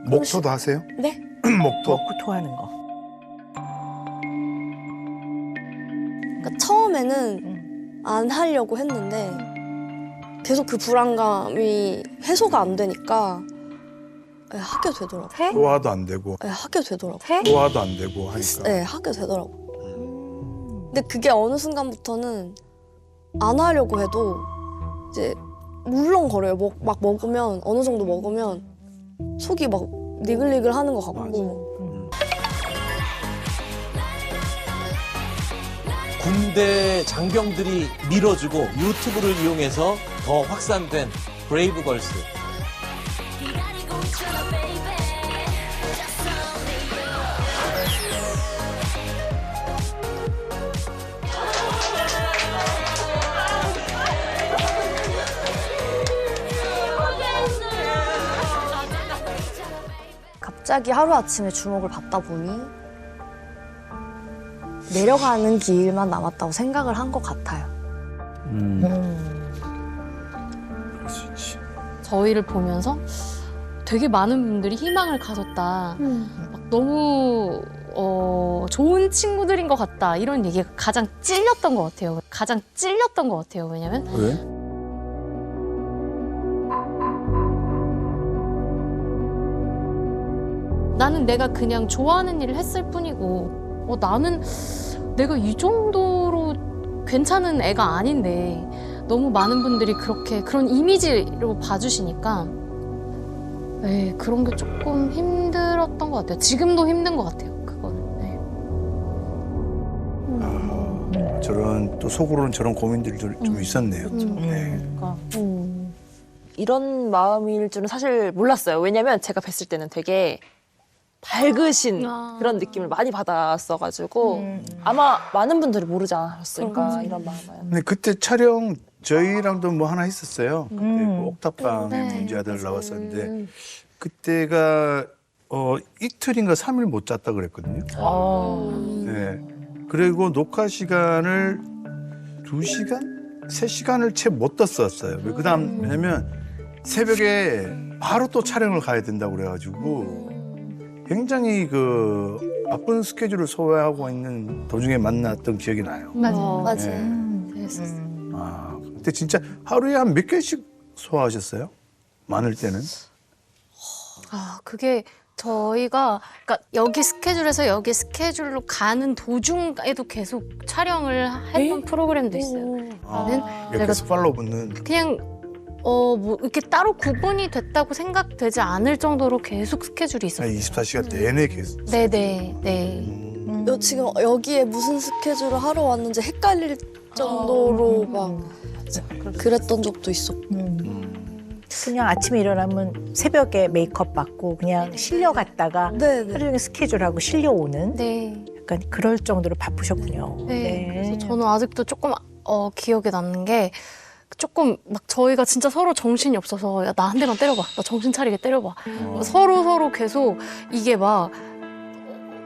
목토도 하세요? 네? 목토? 토하는 거. 그러니까 처음에는 안 하려고 했는데 계속 그 불안감이 해소가 안 되니까 하게 되더라고요. 소화도 안 되고 하게 되더라고요. 소화도 안 되고 하니까. 네, 하게 되더라고요. 근데 그게 어느 순간부터는 안 하려고 해도 이제 물렁거려요. 막 먹으면 어느 정도 먹으면 속이 막 니글니글 하는 것 같고. 군대 장병들이 밀어주고 유튜브를 이용해서 더 확산된 브레이브걸스. 갑자기 하루아침에 주목을 받다 보니 내려가는 길만 남았다고 생각을 한 것 같아요. 그럴 수 있지. 저희를 보면서 되게 많은 분들이 희망을 가졌다. 막 너무 좋은 친구들인 것 같다. 이런 얘기가 가장 찔렸던 것 같아요. 가장 찔렸던 것 같아요. 왜냐면 왜? 나는 내가 그냥 좋아하는 일을 했을 뿐이고 나는 내가 이 정도로 괜찮은 애가 아닌데 너무 많은 분들이 그런 이미지로 봐주시니까 그런 게 조금 힘들었던 것 같아요. 지금도 힘든 것 같아요. 그거는. 저런 또 속으로는 저런 고민들도 좀 있었네요. 네. 이런 마음일 줄은 사실 몰랐어요. 왜냐면 제가 뵀을 때는 되게 밝으신 그런 느낌을 많이 받았어가지고 아마 많은 분들이 모르지 않았을까 이런 마음을. 근데 그때 촬영 저희랑도 뭐 하나 했었어요. 그때 그 옥탑방에 네. 문제 아들 나왔었는데 그때가 이틀인가 3일 못 잤다 그랬거든요. 네. 그리고 녹화 시간을 2시간? 3시간을 채 못 떴었어요. 그다음 왜냐면 새벽에 바로 또 촬영을 가야 된다고 그래가지고 굉장히 그 바쁜 스케줄을 소화하고 있는 도중에 만났던 기억이 나요. 맞아요. 맞아요. 그랬었어요. 그때 진짜 하루에 한 몇 개씩 소화하셨어요? 많을 때는? 그게 저희가 그러니까 여기 스케줄에서 여기 스케줄로 가는 도중에도 계속 촬영을 했던 프로그램도 있어요. 이렇게 계속 팔로우 붙는. 그냥 뭐 이렇게 따로 구분이 됐다고 생각되지 않을 정도로 계속 스케줄이 있었어요. 24시간 내내 계속. 네네 네. 지금 여기에 무슨 스케줄을 하러 왔는지 헷갈릴 정도로 막 그랬던 적도 있었고. 그냥 아침에 일어나면 새벽에 메이크업 받고 그냥 실려갔다가 네네. 하루 종일 스케줄하고 실려오는 네. 약간 그럴 정도로 바쁘셨군요. 네. 그래서 저는 아직도 조금 기억에 남는 게 조금 막 저희가 진짜 서로 정신이 없어서 야, 나 한 대만 때려봐. 나 정신 차리게 때려봐. 서로 계속 이게 막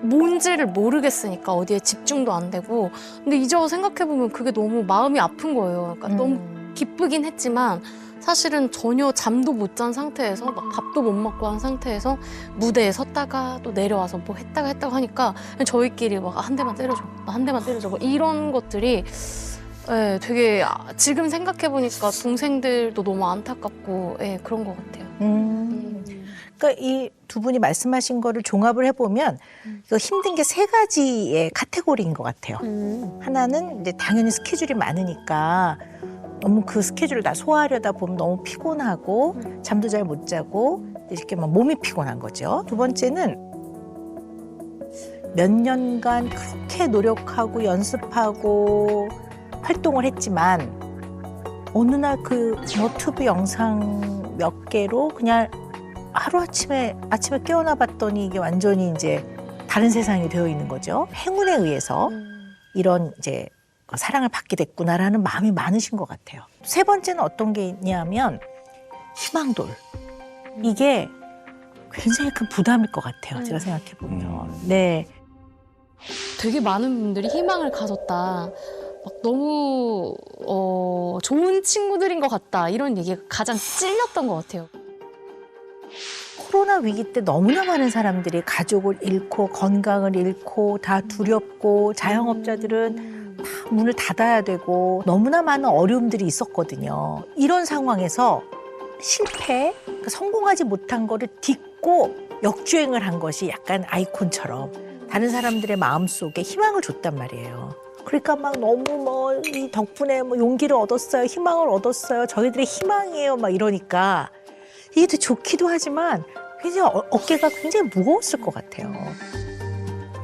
뭔지를 모르겠으니까 어디에 집중도 안 되고 근데 이제 와서 생각해보면 그게 너무 마음이 아픈 거예요. 그러니까 너무 기쁘긴 했지만 사실은 전혀 잠도 못 잔 상태에서 막 밥도 못 먹고 한 상태에서 무대에 섰다가 또 내려와서 뭐 했다가 하니까 그냥 저희끼리 막 한 대만 때려줘. 나 한 대만 때려줘. 뭐 이런 것들이 되게 지금 생각해보니까 동생들도 너무 안타깝고 그런 것 같아요. 그러니까 이 두 분이 말씀하신 거를 종합을 해보면 이거 힘든 게 세 가지의 카테고리인 것 같아요. 하나는 이제 당연히 스케줄이 많으니까 너무 그 스케줄을 다 소화하려다 보면 너무 피곤하고 잠도 잘 못 자고 이렇게 막 몸이 피곤한 거죠. 두 번째는 몇 년간 그렇게 노력하고 연습하고 활동을 했지만 어느 날 그 너튜브 영상 몇 개로 그냥 아침에 깨어나 봤더니 이게 완전히 이제 다른 세상이 되어 있는 거죠. 행운에 의해서 이런 이제 사랑을 받게 됐구나라는 마음이 많으신 것 같아요. 세 번째는 어떤 게 있냐면 희망돌. 이게 굉장히 큰 부담일 것 같아요. 제가 생각해 보면. 네. 되게 많은 분들이 희망을 가졌다. 막 너무 좋은 친구들인 것 같다. 이런 얘기가 가장 찔렸던 것 같아요. 코로나 위기 때 너무나 많은 사람들이 가족을 잃고 건강을 잃고 다 두렵고 자영업자들은 다 문을 닫아야 되고 너무나 많은 어려움들이 있었거든요. 이런 상황에서 실패, 그러니까 성공하지 못한 거를 딛고 역주행을 한 것이 약간 아이콘처럼 다른 사람들의 마음속에 희망을 줬단 말이에요. 그러니까 막 너무 뭐 이 덕분에 뭐 용기를 얻었어요, 희망을 얻었어요, 저희들의 희망이에요, 막 이러니까 이게 되게 좋기도 하지만 굉장히 어깨가 굉장히 무거웠을 것 같아요.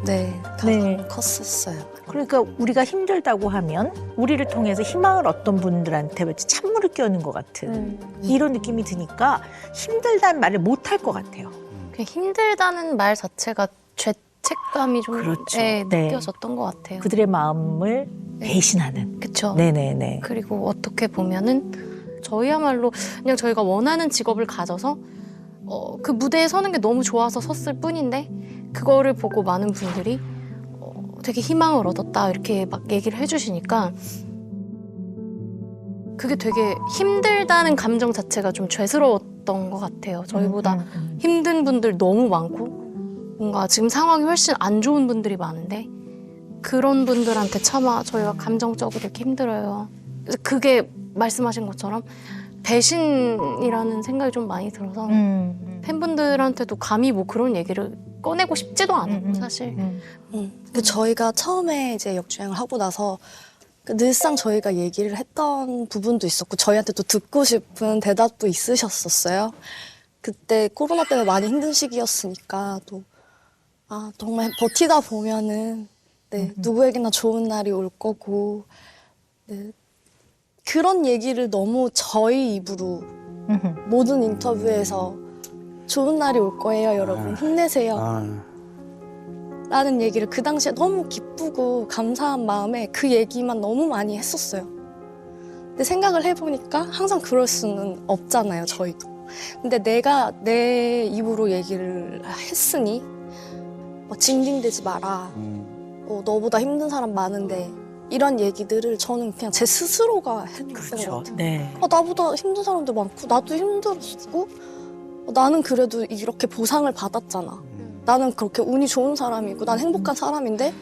네, 가장 컸었어요. 그러니까 우리가 힘들다고 하면 우리를 통해서 희망을 얻던 분들한테 마치 찬물을 끼얹는 것 같은 이런 느낌이 드니까 힘들다는 말을 못 할 것 같아요. 그냥 힘들다는 말 자체가 죄책감이 좀 그렇죠. 네, 네. 느껴졌던 것 같아요. 그들의 마음을 배신하는. 그쵸. 네네네. 그리고 어떻게 보면은 저희야말로 그냥 저희가 원하는 직업을 가져서 그 무대에 서는 게 너무 좋아서 섰을 뿐인데 그거를 보고 많은 분들이 되게 희망을 얻었다 이렇게 막 얘기를 해주시니까 그게 되게 힘들다는 감정 자체가 좀 죄스러웠던 것 같아요. 저희보다 힘든 분들 너무 많고 뭔가 지금 상황이 훨씬 안 좋은 분들이 많은데 그런 분들한테 차마 저희가 감정적으로 이렇게 힘들어요. 그래서 그게 말씀하신 것처럼 배신이라는 생각이 좀 많이 들어서 팬분들한테도 감히 뭐 그런 얘기를 꺼내고 싶지도 않았고 사실. 그 저희가 처음에 이제 역주행을 하고 나서 그 늘상 저희가 얘기를 했던 부분도 있었고 저희한테 또 듣고 싶은 대답도 있으셨었어요. 그때 코로나 때문에 많이 힘든 시기였으니까 또 정말 버티다 보면은 네, 누구에게나 좋은 날이 올 거고 네, 그런 얘기를 너무 저희 입으로 모든 인터뷰에서 좋은 날이 올 거예요, 여러분. 힘내세요. 라는 얘기를 그 당시에 너무 기쁘고 감사한 마음에 그 얘기만 너무 많이 했었어요. 근데 생각을 해보니까 항상 그럴 수는 없잖아요, 저희도. 근데 내가 내 입으로 얘기를 했으니 징징대지 마라. 너보다 힘든 사람 많은데 이런 얘기들을 저는 그냥 제 스스로가 했던 것 같아요. 네. 나보다 힘든 사람들 많고 나도 힘들었고 나는 그래도 이렇게 보상을 받았잖아. 나는 그렇게 운이 좋은 사람이고 난 행복한 사람인데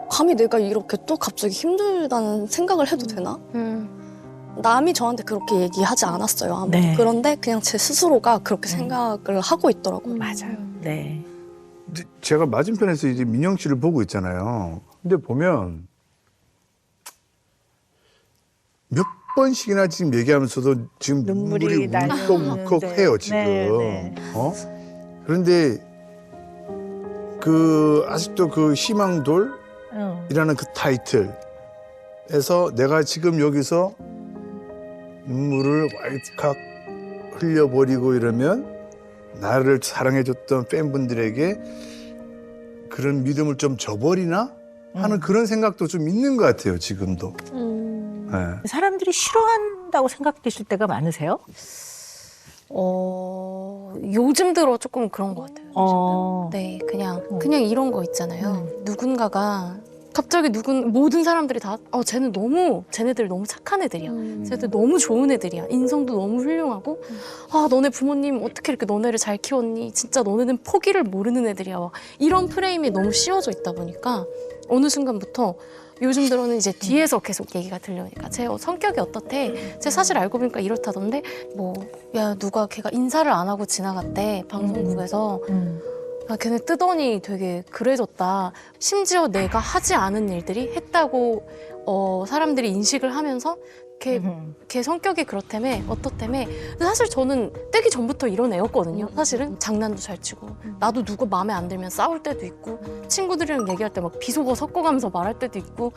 감히 내가 이렇게 또 갑자기 힘들다는 생각을 해도 되나? 남이 저한테 그렇게 얘기하지 않았어요. 아무도. 네. 그런데 그냥 제 스스로가 그렇게 생각을 하고 있더라고요. 맞아요. 네. 근데 제가 맞은편에서 이제 민영 씨를 보고 있잖아요. 근데 보면 몇 번씩이나 지금 얘기하면서도 지금 눈물이 울컥울컥해요 지금. 네. 그런데 그 아직도 그 희망돌이라는 그 타이틀에서 내가 지금 여기서 눈물을 왈칵 흘려버리고 이러면 나를 사랑해줬던 팬분들에게 그런 믿음을 좀 저버리나 하는 그런 생각도 좀 있는 것 같아요 지금도. 네. 사람들이 싫어한다고 생각되실 때가 많으세요? 요즘 들어 조금 그런 것 같아요. 네, 그냥 이런 거 있잖아요. 누군가가 갑자기 모든 사람들이 다 쟤네들 너무 착한 애들이야. 쟤네들 너무 좋은 애들이야. 인성도 너무 훌륭하고 너네 부모님 어떻게 이렇게 너네를 잘 키웠니? 진짜 너네는 포기를 모르는 애들이야. 막 이런 프레임이 너무 씌워져 있다 보니까 어느 순간부터 요즘 들어는 이제 뒤에서 계속 얘기가 들려오니까 쟤 성격이 어떻대? 쟤 사실 알고 보니까 이렇다던데 누가 걔가 인사를 안 하고 지나갔대 방송국에서 걔네 뜨더니 되게 그래졌다. 심지어 내가 하지 않은 일들이 했다고 사람들이 인식을 하면서 걔 성격이 그렇다며 어떻다며. 근데 사실 저는 뜨기 전부터 이런 애였거든요. 사실은 장난도 잘 치고 나도 누구 마음에 안 들면 싸울 때도 있고 친구들이랑 얘기할 때 막 비속어 섞어가면서 말할 때도 있고.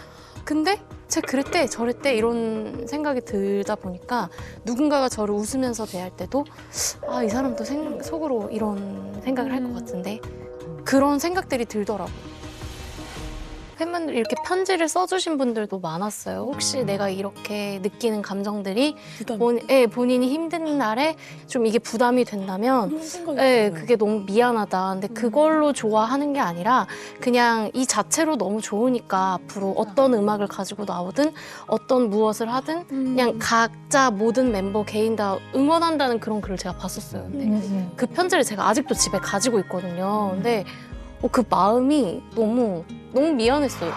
근데 쟤 그랬대 저랬대 이런 생각이 들다 보니까 누군가가 저를 웃으면서 대할 때도 이 사람도 속으로 이런 생각을 할 것 같은데 그런 생각들이 들더라고요. 팬분들이 이렇게 편지를 써주신 분들도 많았어요. 혹시 내가 이렇게 느끼는 감정들이 본인이 힘든 날에 좀 이게 부담이 된다면 그게 너무 미안하다. 근데 그걸로 좋아하는 게 아니라 그냥 이 자체로 너무 좋으니까 앞으로 어떤 음악을 가지고 나오든 어떤 무엇을 하든 그냥 각자 모든 멤버 개인 다 응원한다는 그런 글을 제가 봤었어요. 근데 그 편지를 제가 아직도 집에 가지고 있거든요. 근데 그 마음이 너무 미안했어요.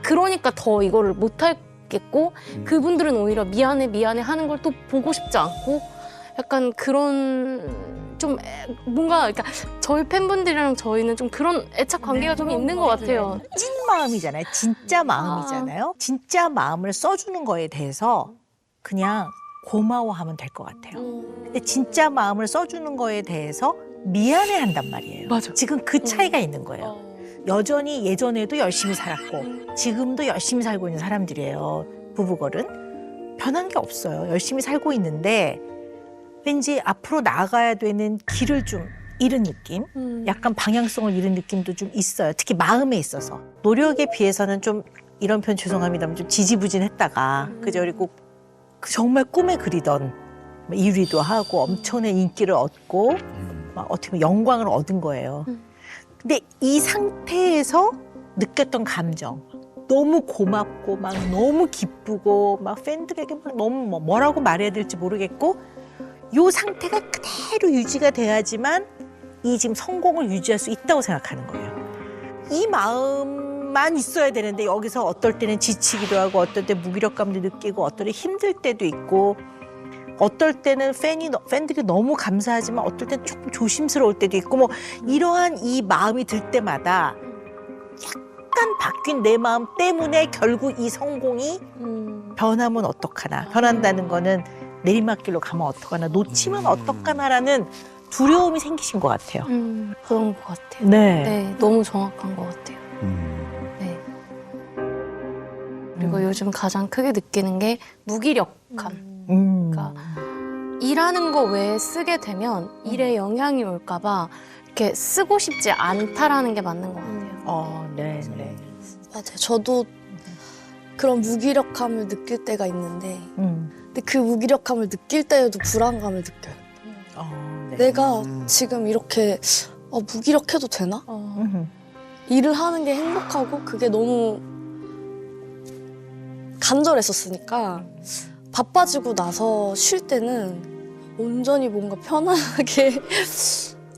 그러니까 더 이거를 못 하겠고 그분들은 오히려 미안해 하는 걸 또 보고 싶지 않고 약간 그런 좀 뭔가 그러니까 저희 팬분들이랑 저희는 좀 그런 애착 관계가 좀 있는 것 같아요. 찐 마음이잖아요. 진짜 마음이잖아요. 진짜 마음을 써주는 거에 대해서 그냥 고마워하면 될 것 같아요. 근데 진짜 마음을 써주는 거에 대해서 미안해한단 말이에요. 맞아. 지금 그 차이가 있는 거예요. 여전히 예전에도 열심히 살았고 지금도 열심히 살고 있는 사람들이에요. 부부걸은 변한 게 없어요. 열심히 살고 있는데 왠지 앞으로 나아가야 되는 길을 좀 잃은 느낌, 약간 방향성을 잃은 느낌도 좀 있어요. 특히 마음에 있어서 노력에 비해서는 좀 이런 표현 죄송합니다만 좀 지지부진했다가 그죠? 그리고 정말 꿈에 그리던 1위도 하고 엄청난 인기를 얻고 막 어떻게 보면 영광을 얻은 거예요. 근데 이 상태에서 느꼈던 감정 너무 고맙고 막 너무 기쁘고 막 팬들에게 막 너무 뭐라고 말해야 될지 모르겠고 요 상태가 그대로 유지가 돼야지만 이 지금 성공을 유지할 수 있다고 생각하는 거예요. 이 마음만 있어야 되는데 여기서 어떨 때는 지치기도 하고 어떨 때 무기력감도 느끼고 어떨 때 힘들 때도 있고 어떨 때는 팬들이 너무 감사하지만 어떨 때는 조금 조심스러울 때도 있고 뭐 이러한 이 마음이 들 때마다 약간 바뀐 내 마음 때문에 결국 이 성공이 변하면 어떡하나 변한다는 거는 내리막길로 가면 어떡하나 놓치면 어떡하나라는 두려움이 생기신 것 같아요. 그런 것 같아요. 네. 네, 너무 정확한 것 같아요. 네. 그리고 요즘 가장 크게 느끼는 게 무기력함. 그러니까 일하는 거 외에 쓰게 되면 일에 영향이 올까 봐 이렇게 쓰고 싶지 않다라는 게 맞는 것 같아요. 네, 네. 맞아요. 저도 그런 무기력함을 느낄 때가 있는데 근데 그 무기력함을 느낄 때에도 불안감을 느껴요. 네. 내가 지금 이렇게 무기력해도 되나? 일을 하는 게 행복하고 그게 너무 간절했었으니까 바빠지고 나서 쉴 때는 온전히 뭔가 편안하게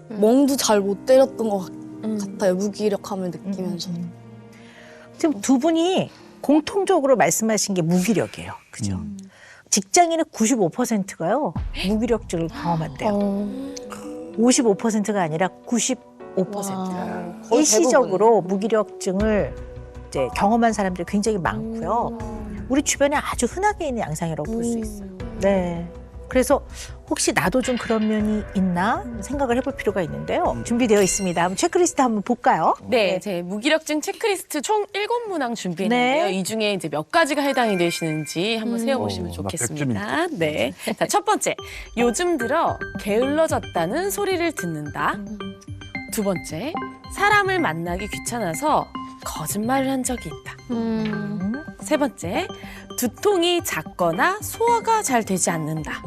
멍도 잘 못 때렸던 것 같아요. 무기력함을 느끼면서. 지금 두 분이 공통적으로 말씀하신 게 무기력이에요. 그죠? 직장인의 95%가요. 무기력증을 경험한대요. 55%가 아니라 95%가 일시적으로 무기력증을 이제 경험한 사람들이 굉장히 많고요. 우리 주변에 아주 흔하게 있는 양상이라고 볼 수 있어요. 네. 그래서 혹시 나도 좀 그런 면이 있나 생각을 해볼 필요가 있는데요. 준비되어 있습니다. 한번 체크리스트 한번 볼까요? 네, 제 무기력증 체크리스트 총 7문항 준비했는데요. 네. 이 중에 이제 몇 가지가 해당이 되시는지 한번 세어보시면 나 좋겠습니다. 네. 자, 첫 번째. 요즘 들어 게을러졌다는 소리를 듣는다. 두 번째. 사람을 만나기 귀찮아서 거짓말을 한 적이 있다. 세 번째. 두통이 작거나 소화가 잘 되지 않는다.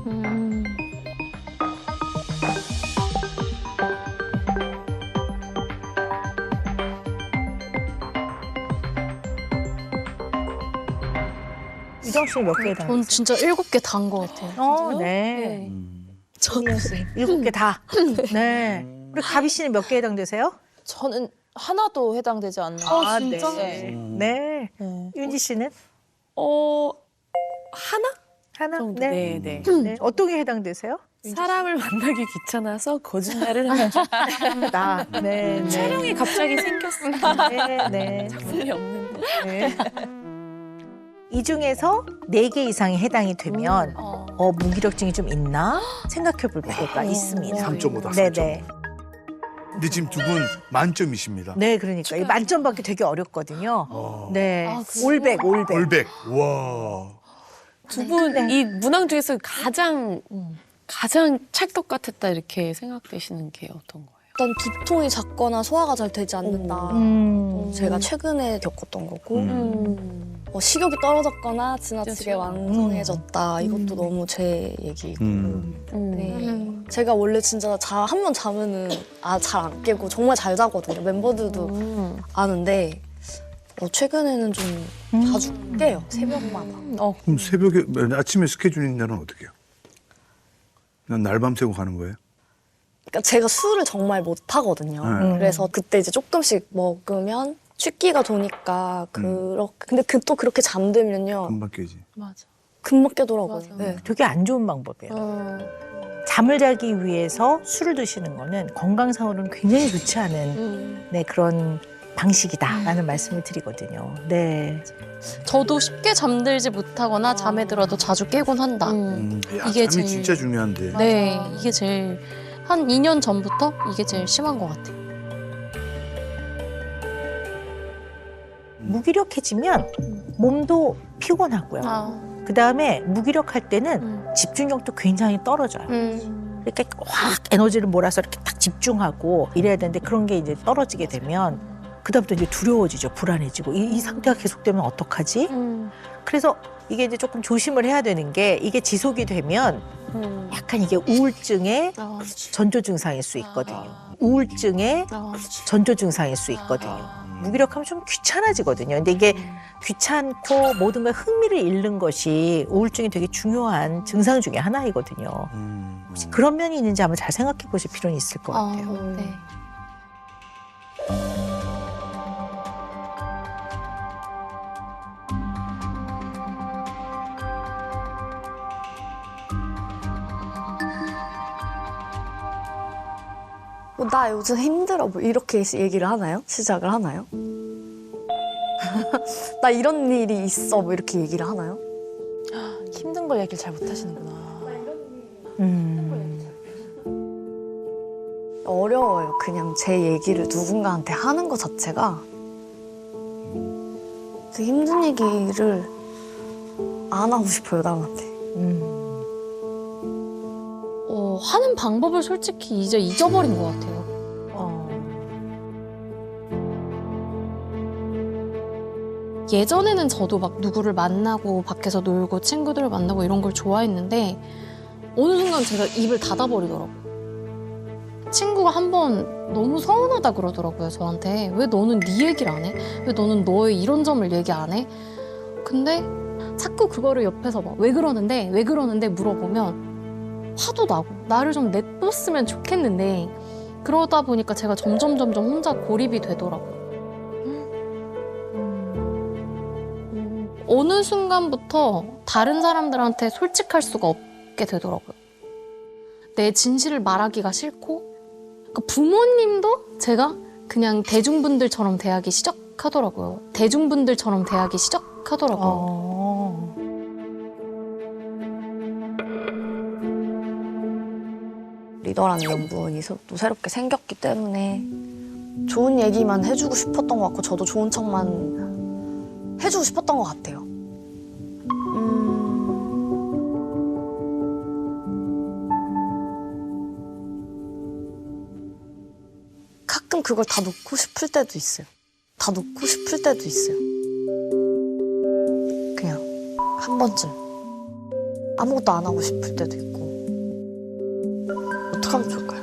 유정 씨는 몇 개 해당했어요? 전 진짜 7개 다 한 것 같아요. 네. 저는 7개 다. 네. 우리 가비 씨는 몇 개 해당되세요? 저는 하나도 해당되지 않나요? 아, 진짜? 네. 네. 네. 윤지 씨는? 하나? 하나? 정도. 네. 네. 네. 어떤 게 해당되세요? 사람을 만나기 귀찮아서 거짓말을 한 적. 나. 네. 네. 촬영이 갑자기 생겼어요. 네. 네. 작품이 없는데. 네. 이 중에서 4개 이상이 해당이 되면 무기력증이 좀 있나 생각해 볼 필요가 있습니다. 3.5다. 네네. 근데 지금 두 분 만점이십니다. 네, 그러니까 이 만점 받기 되게 어렵거든요. 네, 아, 그래요? 올백. 올백. 와. 두 분 이 문항 중에서 가장 찰떡 같았다 이렇게 생각되시는 게 어떤 거예요? 일단 두통이 작거나 소화가 잘 되지 않는다. 제가 최근에 겪었던 거고 식욕이 떨어졌거나 지나치게 왕성해졌다. 이것도 너무 제 얘기고. 네. 제가 원래 진짜 한 번 자면은 잘 안 깨고 정말 잘 자거든요. 멤버들도 아는데 최근에는 좀 자주 깨요. 새벽마다. 그럼 새벽에 아침에 스케줄 있는 날은 어떻게 해요? 난 날밤 새고 가는 거예요? 그러니까 제가 술을 정말 못 하거든요. 그래서 그때 이제 조금씩 먹으면 취기가 도니까 근데 또 그렇게 잠들면요 금방 깨지. 맞아. 금방 깨더라고요. 맞아. 네. 되게 안 좋은 방법이에요. 잠을 자기 위해서 술을 드시는 거는 건강상으로는 굉장히 좋지 않은 네, 그런 방식이다라는 말씀을 드리거든요. 네. 저도 쉽게 잠들지 못하거나 잠에 들어도 자주 깨곤 한다. 야, 이게 잠이 제일- 진짜 중요한데. 네, 이게 제일 한 2년 전부터 이게 제일 심한 것 같아요. 무기력해지면 몸도 피곤하고요. 그다음에 무기력할 때는 집중력도 굉장히 떨어져요. 이렇게 확 에너지를 몰아서 이렇게 딱 집중하고 이래야 되는데 그런 게 이제 떨어지게 되면 그다음부터 이제 두려워지죠. 불안해지고 이 상태가 계속되면 어떡하지? 그래서 이게 이제 조금 조심을 해야 되는 게 이게 지속이 되면 약간 이게 우울증의 전조 증상일 수 있거든요. 우울증의 전조 증상일 수 있거든요. 무기력하면 좀 귀찮아지거든요. 근데 이게 귀찮고 모든 걸 흥미를 잃는 것이 우울증이 되게 중요한 증상 중에 하나이거든요. 혹시 그런 면이 있는지 한번 잘 생각해 보실 필요는 있을 것 같아요. 네. 나 요즘 힘들어 뭐 이렇게 얘기를 하나요? 시작을 하나요? 나 이런 일이 있어 뭐 이렇게 얘기를 하나요? 힘든 걸 얘기를 잘 못하시는구나. 어려워요. 그냥 제 얘기를 누군가한테 하는 것 자체가 그 힘든 얘기를 안 하고 싶어요, 남한테. 하는 방법을 솔직히 이제 잊어버린 것 같아요. 예전에는 저도 막 누구를 만나고 밖에서 놀고 친구들을 만나고 이런 걸 좋아했는데 어느 순간 제가 입을 닫아버리더라고요. 친구가 한 번 너무 서운하다 그러더라고요, 저한테. 왜 너는 네 얘기를 안 해? 왜 너는 너의 이런 점을 얘기 안 해? 근데 자꾸 그거를 옆에서 막 왜 그러는데 물어보면 화도 나고 나를 좀 냅뒀으면 좋겠는데 그러다 보니까 제가 점점 혼자 고립이 되더라고요. 어느 순간부터 다른 사람들한테 솔직할 수가 없게 되더라고요. 내 진실을 말하기가 싫고 그러니까 부모님도 제가 그냥 대중분들처럼 대하기 시작하더라고요. 리더라는 연분이 또 새롭게 생겼기 때문에 좋은 얘기만 해주고 싶었던 것 같고 저도 좋은 척만 해주고 싶었던 것 같아요. 가끔 그걸 다 놓고 싶을 때도 있어요. 그냥 한 번쯤 아무것도 안 하고 싶을 때도 있고. 어떻게 하면 좋을까요?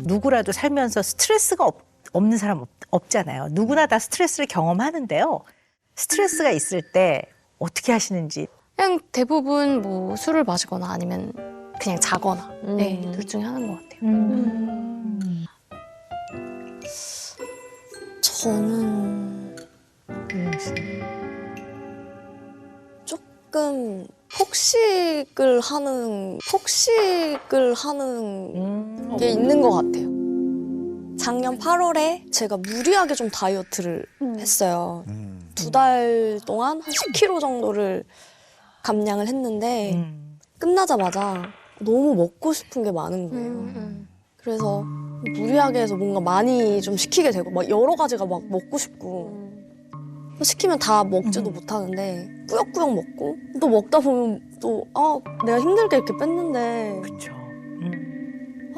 누구라도 살면서 스트레스가 없는 사람 없잖아요. 누구나 다 스트레스를 경험하는데요. 스트레스가 있을 때 어떻게 하시는지. 그냥 대부분 뭐 술을 마시거나 아니면 그냥 자거나 네, 둘 중에 하나인 것 같아요. 저는 조금 폭식을 하는 게 있는 것 같아요. 작년 8월에 제가 무리하게 좀 다이어트를 했어요. 2달 동안 한 10kg 정도를 감량을 했는데 끝나자마자 너무 먹고 싶은 게 많은 거예요. 그래서 무리하게 해서 뭔가 많이 좀 시키게 되고 막 여러 가지가 막 먹고 싶고 시키면 다 먹지도 못하는데 꾸역꾸역 먹고 또 먹다 보면 또 내가 힘들게 이렇게 뺐는데 그렇죠.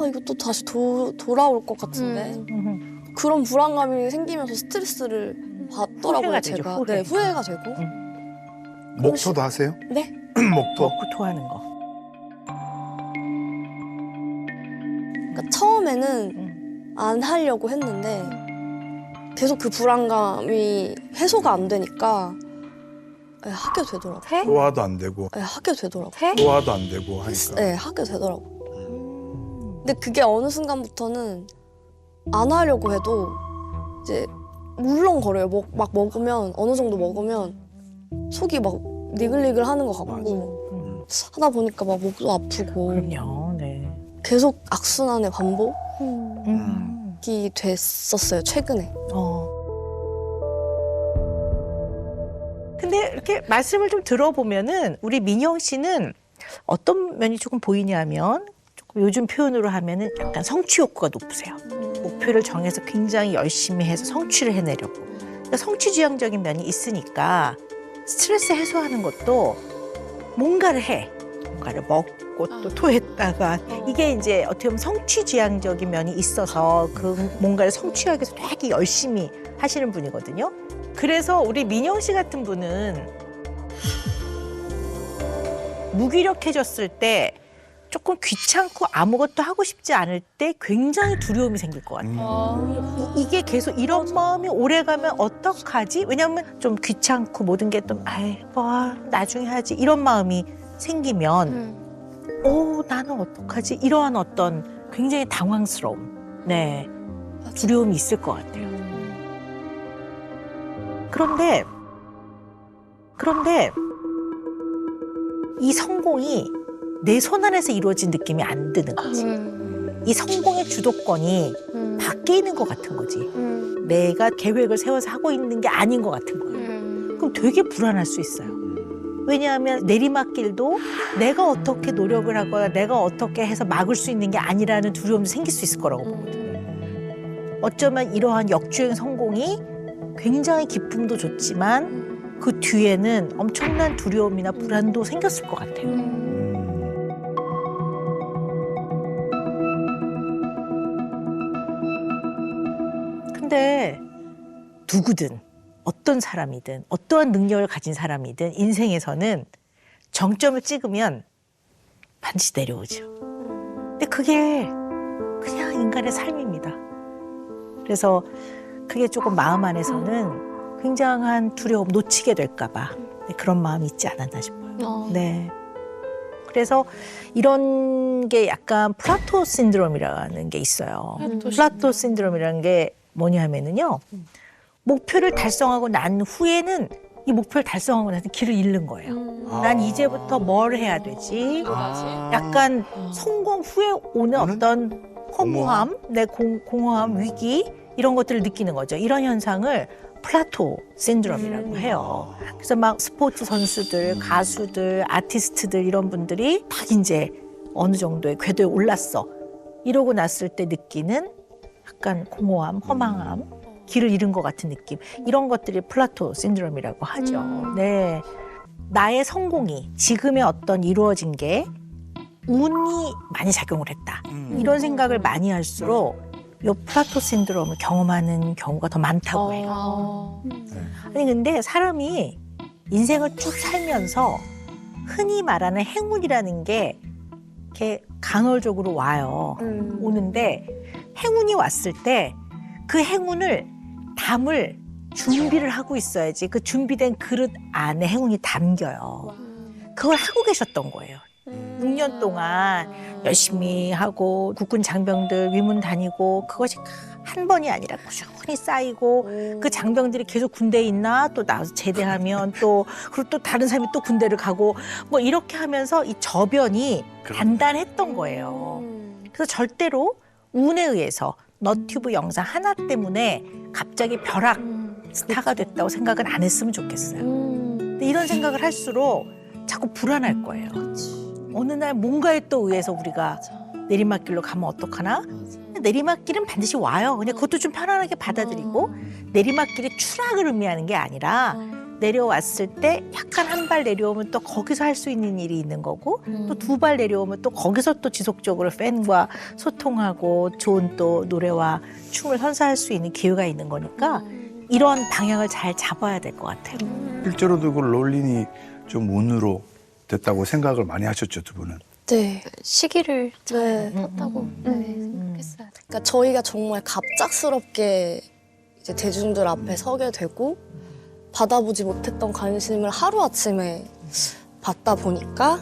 이거 또 다시 돌아올 것 같은데 그런 불안감이 생기면서 스트레스를 받더라고요. 후회가 되죠, 제가 후회. 네, 후회가 되고 목토도 하세요? 네 목토. 먹고 토하는 거. 그러니까 처음에는 안 하려고 했는데 계속 그 불안감이 해소가 안 되니까 하게 되더라고요. 소화도 안 되고 하게 되더라고요. 소화도 안 되고 하니까. 네, 하게 되더라고요. 근데 그게 어느 순간부터는 안 하려고 해도 이제 물렁거려요. 막 먹으면 어느 정도 먹으면 속이 막 니글니글 하는 것 같고 하다 보니까 막 목도 아프고 그럼요. 네. 계속 악순환의 반복이 됐었어요. 최근에. 근데 이렇게 말씀을 좀 들어보면은 우리 민영 씨는 어떤 면이 조금 보이냐면 조금 요즘 표현으로 하면은 약간 성취 욕구가 높으세요. 목표를 정해서 굉장히 열심히 해서 성취를 해내려고. 그러니까 성취지향적인 면이 있으니까 스트레스 해소하는 것도 뭔가를 해. 뭔가를 먹고 또 토했다가 이게 이제 어떻게 보면 성취지향적인 면이 있어서 그 뭔가를 성취하기 위해서 되게 열심히 하시는 분이거든요. 그래서 우리 민영 씨 같은 분은 무기력해졌을 때 조금 귀찮고 아무것도 하고 싶지 않을 때 굉장히 두려움이 생길 것 같아요. 이게 계속 이런 마음이 오래가면 어떡하지? 왜냐하면 좀 귀찮고 모든 게 좀 나중에 하지 이런 마음이 생기면 나는 어떡하지? 이러한 어떤 굉장히 당황스러움, 네, 두려움이 있을 것 같아요. 그런데 이 성공이 내 손 안에서 이루어진 느낌이 안 드는 거지. 이 성공의 주도권이 밖에 있는 것 같은 거지. 내가 계획을 세워서 하고 있는 게 아닌 것 같은 거예요. 그럼 되게 불안할 수 있어요. 왜냐하면 내리막길도 내가 어떻게 노력을 하거나 내가 어떻게 해서 막을 수 있는 게 아니라는 두려움도 생길 수 있을 거라고 보거든요. 어쩌면 이러한 역주행 성공이 굉장히 기쁨도 좋지만 그 뒤에는 엄청난 두려움이나 불안도 생겼을 것 같아요. 근데 누구든 어떤 사람이든 어떠한 능력을 가진 사람이든 인생에서는 정점을 찍으면 반드시 내려오죠. 근데 그게 그냥 인간의 삶입니다. 그래서 그게 조금 마음 안에서는 굉장한 두려움, 놓치게 될까 봐 그런 마음이 있지 않았나 싶어요. 네. 그래서 이런 게 약간 플라토 신드롬이라는 게 있어요. 플라토 신드롬이라는 게 뭐냐면은요. 목표를 달성하고 난 후에는 이 목표를 달성하고 나서 길을 잃는 거예요. 난 이제부터 뭘 해야 되지? 약간 성공 후에 오는 어떤 허무함, 내 공허함, 위기 이런 것들을 느끼는 거죠. 이런 현상을 플라토 신드롬이라고 해요. 그래서 막 스포츠 선수들, 가수들, 아티스트들 이런 분들이 딱 이제 어느 정도의 궤도에 올랐어. 이러고 났을 때 느끼는 약간 공허함, 허망함, 길을 잃은 것 같은 느낌. 이런 것들이 플라토 신드롬이라고 하죠. 네. 나의 성공이 지금의 어떤 이루어진 게 운이 많이 작용을 했다. 이런 생각을 많이 할수록 이 플라토 신드롬을 경험하는 경우가 더 많다고 해요. 아니 근데 사람이 인생을 쭉 살면서 흔히 말하는 행운이라는 게 이렇게 간헐적으로 와요. 오는데 행운이 왔을 때 그 행운을 담을 준비를 하고 있어야지 그 준비된 그릇 안에 행운이 담겨요. 그걸 하고 계셨던 거예요. 6년 동안 열심히 하고 국군 장병들 위문 다니고 그것이 한 번이 아니라 꾸준히 쌓이고 그 장병들이 계속 군대에 있나 또 나와서 제대하면 또 그리고 또 다른 사람이 또 군대를 가고 뭐 이렇게 하면서 이 저변이 단단했던 거예요. 그래서 절대로 운에 의해서 너튜브 영상 하나 때문에 갑자기 벼락 스타가 됐다고 생각은 안 했으면 좋겠어요. 근데 이런 생각을 할수록 자꾸 불안할 거예요. 어느 날 뭔가에 또 의해서 우리가 내리막길로 가면 어떡하나? 내리막길은 반드시 와요. 그냥 그것도 좀 편안하게 받아들이고 내리막길이 추락을 의미하는 게 아니라 내려왔을 때 약간 한 발 내려오면 또 거기서 할 수 있는 일이 있는 거고 또 두 발 내려오면 또 거기서 또 지속적으로 팬과 소통하고 좋은 또 노래와 춤을 선사할 수 있는 기회가 있는 거니까 이런 방향을 잘 잡아야 될 것 같아요. 실제로도 그 롤린이 좀 운으로 됐다고 생각을 많이 하셨죠, 두 분은. 네. 시기를 네. 탔다고 생각했어요. 그러니까 저희가 정말 갑작스럽게 이제 대중들 앞에 서게 되고 받아보지 못했던 관심을 하루아침에 받다 보니까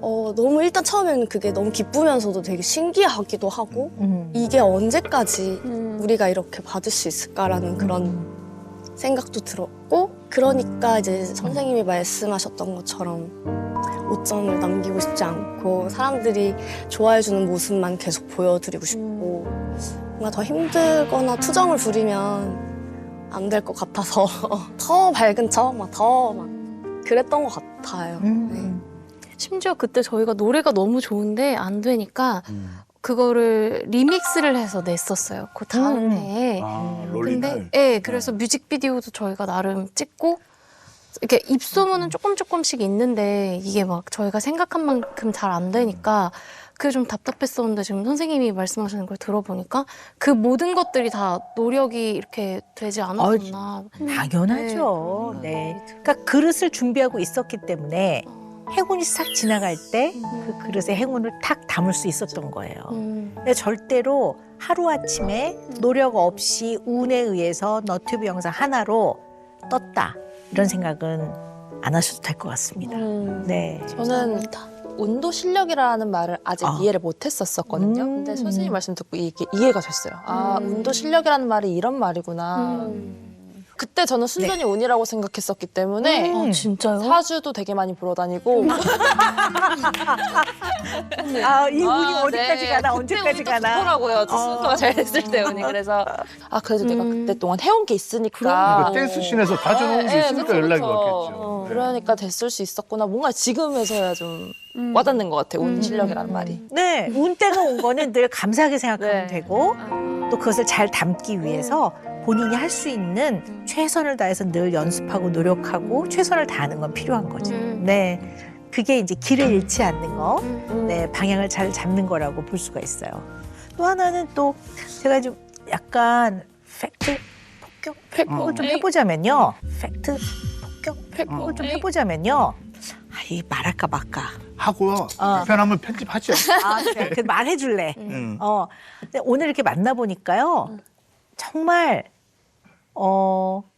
너무 일단 처음에는 그게 너무 기쁘면서도 되게 신기하기도 하고 이게 언제까지 우리가 이렇게 받을 수 있을까라는 그런 생각도 들었고 그러니까 이제 선생님이 말씀하셨던 것처럼 오점을 남기고 싶지 않고 사람들이 좋아해주는 모습만 계속 보여드리고 싶고 뭔가 더 힘들거나 투정을 부리면 안 될 것 같아서 더 밝은 척 막 더 막 그랬던 것 같아요. 네. 심지어 그때 저희가 노래가 너무 좋은데 안 되니까 그거를 리믹스를 해서 냈었어요. 그 다음 해에. 아, 근데 롤린을. 예, 그래서 뮤직비디오도 저희가 나름 찍고 이렇게 입소문은 조금씩 있는데 이게 막 저희가 생각한 만큼 잘 안 되니까 그게 좀 답답했었는데 지금 선생님이 말씀하시는 걸 들어보니까 그 모든 것들이 다 노력이 이렇게 되지 않았나. 당연하죠. 네. 그러니까 그릇을 준비하고 있었기 때문에 행운이 싹 지나갈 때 그 그릇에 행운을 탁 담을 수 있었던 거예요. 근데 절대로 하루아침에 노력 없이 운에 의해서 너튜브 영상 하나로 떴다. 이런 생각은 안 하셔도 될 것 같습니다. 네. 저는 운도 실력이라는 말을 아직 이해를 못 했었거든요. 근데 선생님 말씀 듣고 이게 이해가 됐어요. 아, 운도 실력이라는 말이 이런 말이구나. 그때 저는 순전히 운이라고 생각했었기 때문에 진짜요? 사주도 되게 많이 보러 다니고 아, 이 운이 아, 어디까지 네. 가나, 그때 언제까지 운이 또 가나. 좋더라고요. 순서가 잘 됐을 때 운이. 그래서 아, 그래도 내가 그때 동안 해온 게 있으니까. 그러니까 댄스씬에서 다져놓은 게 있으니까 그쵸, 연락이 그쵸. 왔겠죠. 네. 그러니까 됐을 수 있었구나. 뭔가 지금에서야 좀 와닿는 것 같아요. 운 실력이라는 말이. 네. 운때가 온 거는 늘 감사하게 생각하면 네. 되고 또 그것을 잘 담기 위해서 본인이 할 수 있는 최선을 다해서 늘 연습하고 노력하고 최선을 다하는 건 필요한 거죠. 네. 그게 이제 길을 잃지 않는 거, 네, 방향을 잘 잡는 거라고 볼 수가 있어요. 또 하나는 또 제가 좀 약간 팩트 폭격을 좀 해보자면요. 팩트 폭격을 좀 해보자면요. 아, 이 말할까 말까. 하고 불편하면 편집하죠. 아, 그래. 그 말해줄래. 음. 근데 오늘 이렇게 만나보니까요. 정말,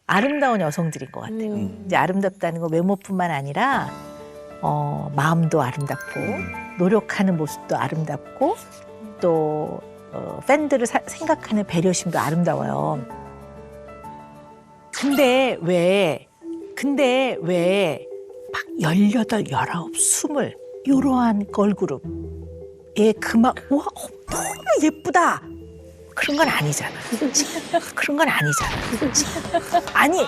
아름다운 여성들인 것 같아요. 이제 아름답다는 건 외모뿐만 아니라, 마음도 아름답고, 노력하는 모습도 아름답고, 또, 팬들을 생각하는 배려심도 아름다워요. 근데 왜, 막 18, 19, 20 이러한 걸그룹에 그막 와 너무 예쁘다 그런 건 아니잖아. 그런 건 아니잖아. 아니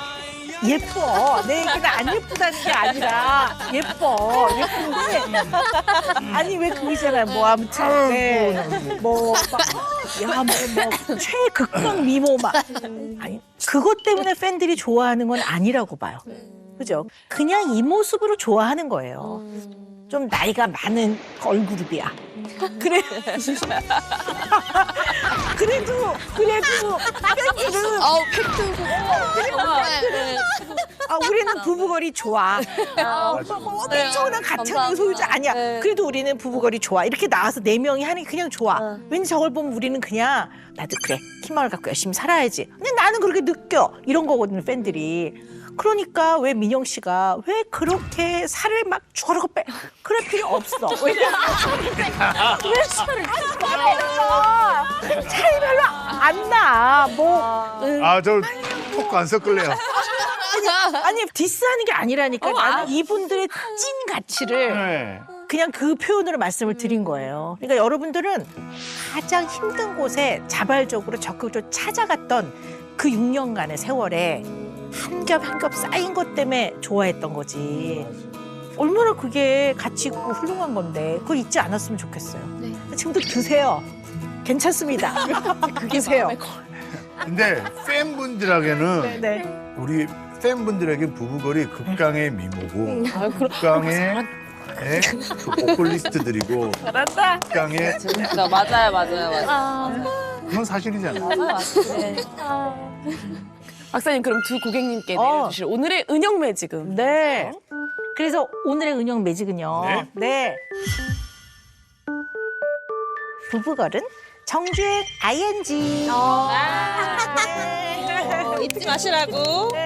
예뻐. 내 얘기는 안 예쁘다는 게 아니라 예쁜데 아니 왜 그거잖아요. 뭐 아무튼 네. 뭐 최극강 미모 막 아니 그것 때문에 팬들이 좋아하는 건 아니라고 봐요. 그죠? 그냥 이 모습으로 좋아하는 거예요. 좀 나이가 많은 걸그룹이야. 그래. 그래도 팬들은 우리는 부부거리 좋아. 엄청난 가창력 소유자 아니야. 그래도 우리는 부부거리 좋아. 이렇게 나와서 4명이 하는 게 그냥 좋아. 왠지 저걸 보면 우리는 그냥 나도 그래. 희망을 갖고 열심히 살아야지. 근데 나는 그렇게 느껴. 이런 거거든요, 팬들이. 그러니까 왜 민영 씨가 왜 그렇게 살을 막 저러고 빼 그럴 필요 없어. 왜냐면 왜 살을 차이 별로 안 나. 저 토크 안 섞을래요. 아니 디스하는 게 아니라니까. 나는 이분들의 찐 가치를 네. 그냥 그 표현으로 말씀을 드린 거예요. 그러니까 여러분들은 가장 힘든 곳에 자발적으로 적극적으로 찾아갔던 그 6년간의 세월에 한 겹 한 겹 쌓인 것 때문에 좋아했던 거지. 얼마나 그게 가치 있고 훌륭한 건데 그걸 잊지 않았으면 좋겠어요. 지금도 드세요. 괜찮습니다. 그기세요. 근데 팬분들에게는 네. 우리 팬분들에게 부부걸이 극강의 미모고 극강의 그 보컬리스트들이고 잘한다. 극강의 진짜 맞아요. 그건 사실이잖아요. 박사님 그럼 두 고객님께 어. 내려주실 오늘의 은영 매직은 네. 그래서 오늘의 은영 매직은요. 네. 네. 부부걸은 정주행 ING. 잊지 마시라고. 네.